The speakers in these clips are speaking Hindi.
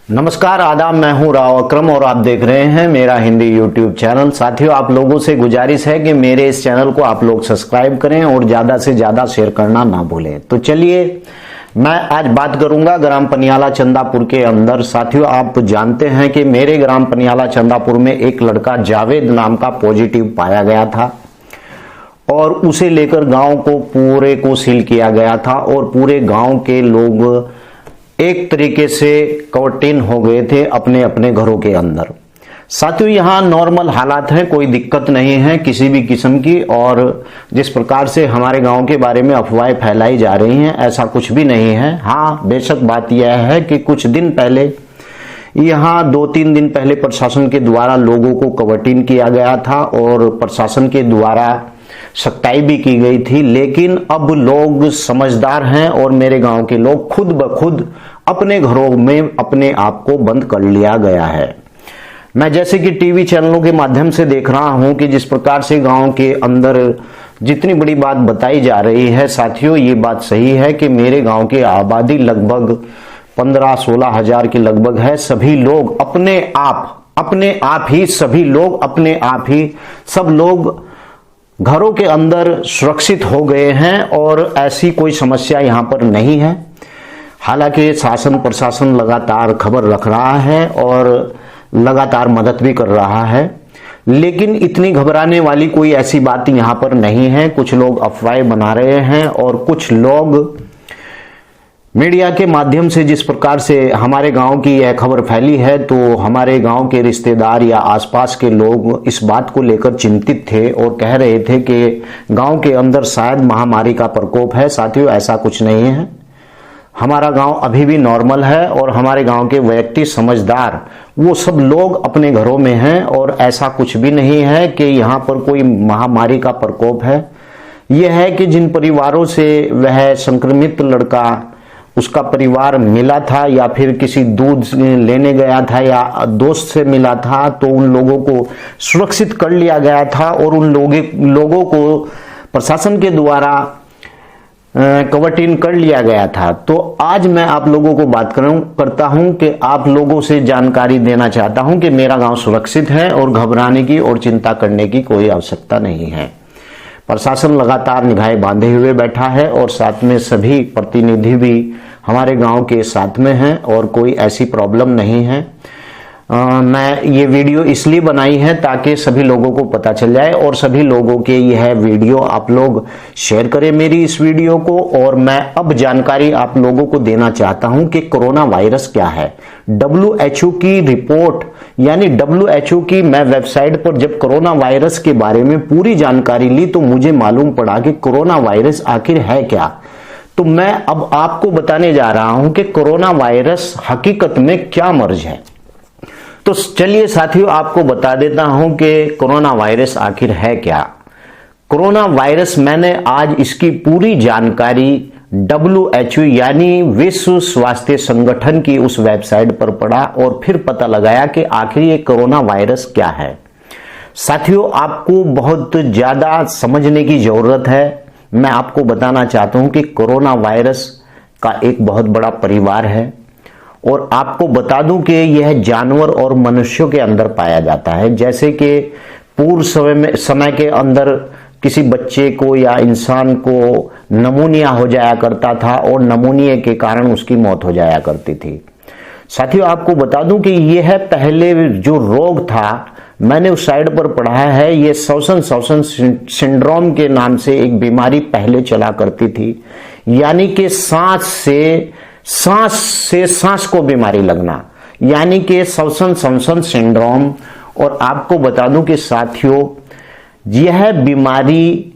नमस्कार, आदाब। मैं हूं राव अकरम और आप देख रहे हैं मेरा हिंदी यूट्यूब चैनल। साथियों, आप लोगों से गुजारिश है कि मेरे इस चैनल को आप लोग सब्सक्राइब करें और ज्यादा से ज्यादा शेयर करना ना भूलें। तो चलिए, मैं आज बात करूंगा ग्राम पनियाला चंदापुर के अंदर। साथियों, आप जानते हैं कि मेरे ग्राम पनियाला चंदापुर में एक लड़का जावेद नाम का पॉजिटिव पाया गया था और उसे लेकर गांव को पूरे को सील किया गया था और पूरे गांव के लोग एक तरीके से क्वारंटीन हो गए थे अपने अपने घरों के अंदर। साथियों, यहाँ नॉर्मल हालात हैं, कोई दिक्कत नहीं है किसी भी किस्म की। और जिस प्रकार से हमारे गांव के बारे में अफवाहें फैलाई जा रही हैं, ऐसा कुछ भी नहीं है। हाँ, बेशक बात यह है कि कुछ दिन पहले, यहाँ 2-3 दिन पहले प्रशासन के द्वारा लोगों को क्वारंटीन किया गया था और प्रशासन के द्वारा सख्ताई भी की गई थी। लेकिन अब लोग समझदार हैं और मेरे गांव के लोग खुद ब खुद अपने घरों में अपने आप को बंद कर लिया गया है। मैं जैसे कि टीवी चैनलों के माध्यम से देख रहा हूं कि जिस प्रकार से गांव के अंदर जितनी बड़ी बात बताई जा रही है, साथियों ये बात सही है कि मेरे गांव की आबादी लगभग 15-16 हजार के लगभग है। सभी लोग अपने आप ही सब लोग घरों के अंदर सुरक्षित हो गए हैं और ऐसी कोई समस्या यहां पर नहीं है। हालांकि शासन प्रशासन लगातार खबर रख रहा है और लगातार मदद भी कर रहा है, लेकिन इतनी घबराने वाली कोई ऐसी बात यहां पर नहीं है। कुछ लोग अफवाहें बना रहे हैं और कुछ लोग मीडिया के माध्यम से जिस प्रकार से हमारे गांव की यह खबर फैली है, तो हमारे गांव के रिश्तेदार या आसपास के लोग इस बात को लेकर चिंतित थे और कह रहे थे कि गांव के अंदर शायद महामारी का प्रकोप है। साथियों, ऐसा कुछ नहीं है। हमारा गांव अभी भी नॉर्मल है और हमारे गांव के व्यक्ति समझदार, वो सब लोग अपने घरों में हैं और ऐसा कुछ भी नहीं है कि यहाँ पर कोई महामारी का प्रकोप है। यह है कि जिन परिवारों से वह संक्रमित लड़का, उसका परिवार मिला था या फिर किसी दूध लेने गया था या दोस्त से मिला था, तो उन लोगों को सुरक्षित कर लिया गया था और उन लोगों को प्रशासन के द्वारा क्वारंटीन कर लिया गया था। तो आज मैं आप लोगों को बात करता हूं कि आप लोगों से जानकारी देना चाहता हूं कि मेरा गांव सुरक्षित है और घबराने की और चिंता करने की कोई आवश्यकता नहीं है। प्रशासन लगातार निगाहें बांधे हुए बैठा है और साथ में सभी प्रतिनिधि भी हमारे गांव के साथ में हैं और कोई ऐसी प्रॉब्लम नहीं है। मैं ये वीडियो इसलिए बनाई है ताकि सभी लोगों को पता चल जाए और सभी लोगों के यह वीडियो आप लोग शेयर करें मेरी इस वीडियो को। और मैं अब जानकारी आप लोगों को देना चाहता हूं कि कोरोना वायरस क्या है। WHO की रिपोर्ट, यानी WHO की मैं वेबसाइट पर जब कोरोना वायरस के बारे में पूरी जानकारी ली तो मुझे मालूम पड़ा कि कोरोना वायरस आखिर है क्या। तो मैं अब आपको बताने जा रहा हूं कि कोरोना वायरस हकीकत में क्या मर्ज है। तो चलिए साथियों, आपको बता देता हूं कि कोरोना वायरस आखिर है क्या। कोरोना वायरस, मैंने आज इसकी पूरी जानकारी WHO यानी विश्व स्वास्थ्य संगठन की उस वेबसाइट पर पढ़ा और फिर पता लगाया कि आखिर ये कोरोना वायरस क्या है। साथियों, आपको बहुत ज्यादा समझने की जरूरत है। मैं आपको बताना चाहता हूं कि कोरोना वायरस का एक बहुत बड़ा परिवार है और आपको बता दूं कि यह जानवर और मनुष्यों के अंदर पाया जाता है। जैसे कि पूर्व समय के अंदर किसी बच्चे को या इंसान को नमूनिया हो जाया करता था और नमूनिया के कारण उसकी मौत हो जाया करती थी। साथियों, आपको बता दूं कि यह पहले जो रोग था, मैंने उस साइड पर पढ़ा है, ये श्वसन सिंड्रोम के नाम से एक बीमारी पहले चला करती थी, यानी कि सांस से सांस को बीमारी लगना, यानी कि श्वसन सिंड्रोम। और आपको बता दूं कि साथियों, यह बीमारी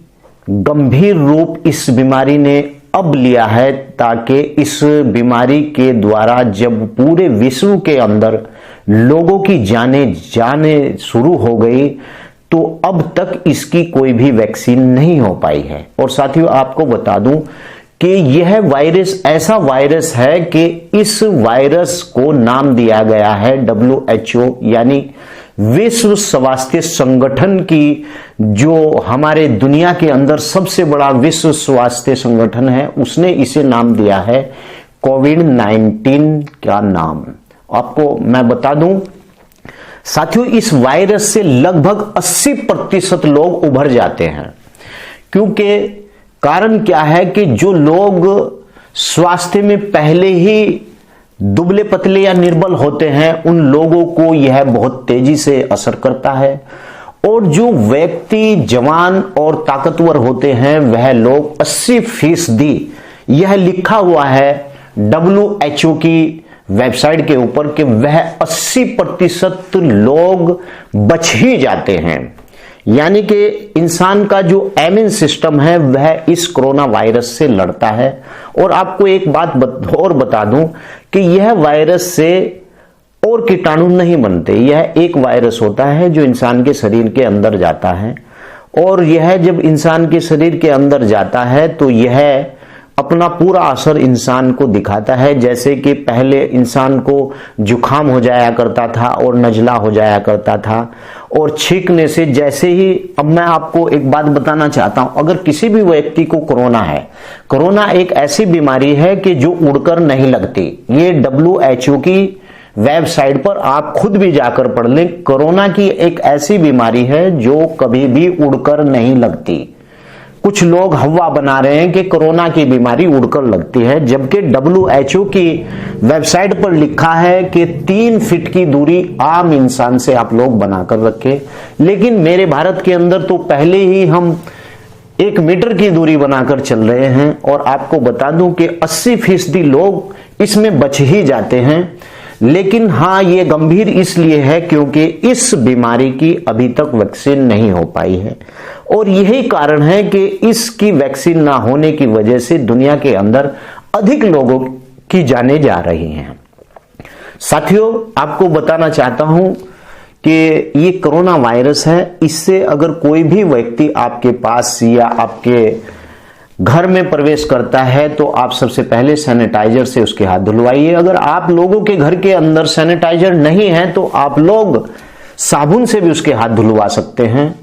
गंभीर रूप इस बीमारी ने अब लिया है, ताकि इस बीमारी के द्वारा जब पूरे विश्व के अंदर लोगों की जाने शुरू हो गई, तो अब तक इसकी कोई भी वैक्सीन नहीं हो पाई है। और साथियों, आपको बता दूं कि यह वायरस ऐसा वायरस है कि इस वायरस को नाम दिया गया है WHO यानी विश्व स्वास्थ्य संगठन की, जो हमारे दुनिया के अंदर सबसे बड़ा विश्व स्वास्थ्य संगठन है, उसने इसे नाम दिया है कोविड-19 का नाम। आपको मैं बता दूं साथियों, इस वायरस से लगभग 80% लोग उभर जाते हैं। क्योंकि कारण क्या है कि जो लोग स्वास्थ्य में पहले ही दुबले पतले या निर्बल होते हैं, उन लोगों को यह बहुत तेजी से असर करता है, और जो व्यक्ति जवान और ताकतवर होते हैं वह लोग 80%, यह लिखा हुआ है WHO की वेबसाइट के ऊपर कि वह 80% लोग बच ही जाते हैं। यानी कि इंसान का जो इम्यून सिस्टम है वह इस कोरोना वायरस से लड़ता है। और आपको एक बात और बता दूं कि यह वायरस से और कीटाणु नहीं बनते। यह एक वायरस होता है जो इंसान के शरीर के अंदर जाता है, और यह जब इंसान के शरीर के अंदर जाता है तो यह अपना पूरा असर इंसान को दिखाता है। जैसे कि पहले इंसान को जुकाम हो जाया करता था और नजला हो जाया करता था, और छींकने से जैसे ही, अब मैं आपको एक बात बताना चाहता हूं, अगर किसी भी व्यक्ति को कोरोना है, कोरोना एक ऐसी बीमारी है कि जो उड़कर नहीं लगती। ये WHO की वेबसाइट पर आप खुद भी जाकर पढ़ लें, कोरोना की एक ऐसी बीमारी है जो कभी भी उड़कर नहीं लगती। कुछ लोग हवा बना रहे हैं कि कोरोना की बीमारी उड़कर लगती है, जबकि WHO की वेबसाइट पर लिखा है कि 3 फीट की दूरी आम इंसान से आप लोग बनाकर रखें। लेकिन मेरे भारत के अंदर तो पहले ही हम 1 मीटर की दूरी बनाकर चल रहे हैं, और आपको बता दूं कि 80% लोग इसमें बच ही जाते हैं। लेकिन हाँ, ये गंभीर इसलिए है क्योंकि इस बीमारी की अभी तक वैक्सीन नहीं हो पाई है, और यही कारण है कि इसकी वैक्सीन ना होने की वजह से दुनिया के अंदर अधिक लोगों की जानें जा रही हैं। साथियों, आपको बताना चाहता हूं कि ये कोरोना वायरस है, इससे अगर कोई भी व्यक्ति आपके पास या आपके घर में प्रवेश करता है तो आप सबसे पहले सैनिटाइजर से उसके हाथ धुलवाइए। अगर आप लोगों के घर के अंदर सैनिटाइजर नहीं है तो आप लोग साबुन से भी उसके हाथ धुलवा सकते हैं।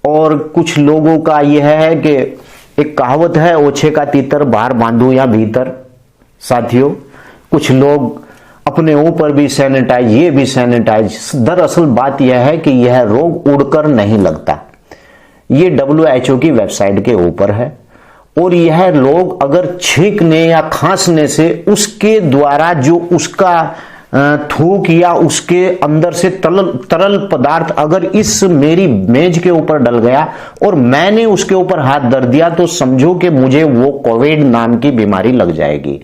और कुछ लोगों का यह है कि एक कहावत है, ओछे का तीतर बाहर बांधू या भीतर। साथियों, कुछ लोग अपने ऊपर भी सैनिटाइज, ये भी सैनिटाइज। दरअसल बात यह है कि यह रोग उड़कर नहीं लगता। ये WHO की वेबसाइट के ऊपर है, और यह लोग अगर छींकने या खांसने से उसके द्वारा जो उसका थूक या उसके अंदर से तरल पदार्थ अगर इस मेरी मेज के ऊपर डल गया और मैंने उसके ऊपर हाथ धर दिया तो समझो कि मुझे वो कोविड नाम की बीमारी लग जाएगी।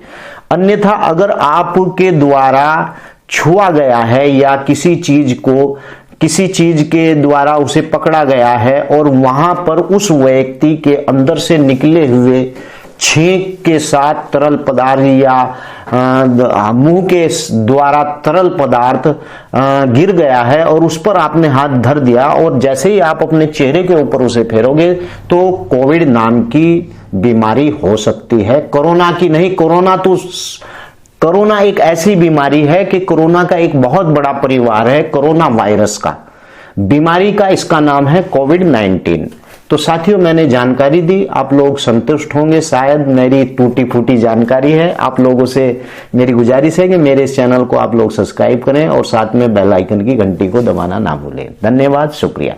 अन्यथा अगर आपके द्वारा छुआ गया है या किसी चीज के द्वारा उसे पकड़ा गया है और वहां पर उस व्यक्ति के अंदर से निकले हुए छींक के साथ तरल पदार्थ या मुंह के द्वारा तरल पदार्थ गिर गया है और उस पर आपने हाथ धर दिया और जैसे ही आप अपने चेहरे के ऊपर उसे फेरोगे तो कोविड नाम की बीमारी हो सकती है। कोरोना की नहीं, कोरोना एक ऐसी बीमारी है कि कोरोना का एक बहुत बड़ा परिवार है कोरोना वायरस का। बीमारी का इसका नाम है कोविड-19। तो साथियों, मैंने जानकारी दी, आप लोग संतुष्ट होंगे। शायद मेरी टूटी फूटी जानकारी है। आप लोगों से मेरी गुजारिश है कि मेरे इस चैनल को आप लोग सब्सक्राइब करें और साथ में बेल आइकन की घंटी को दबाना ना भूलें। धन्यवाद, शुक्रिया।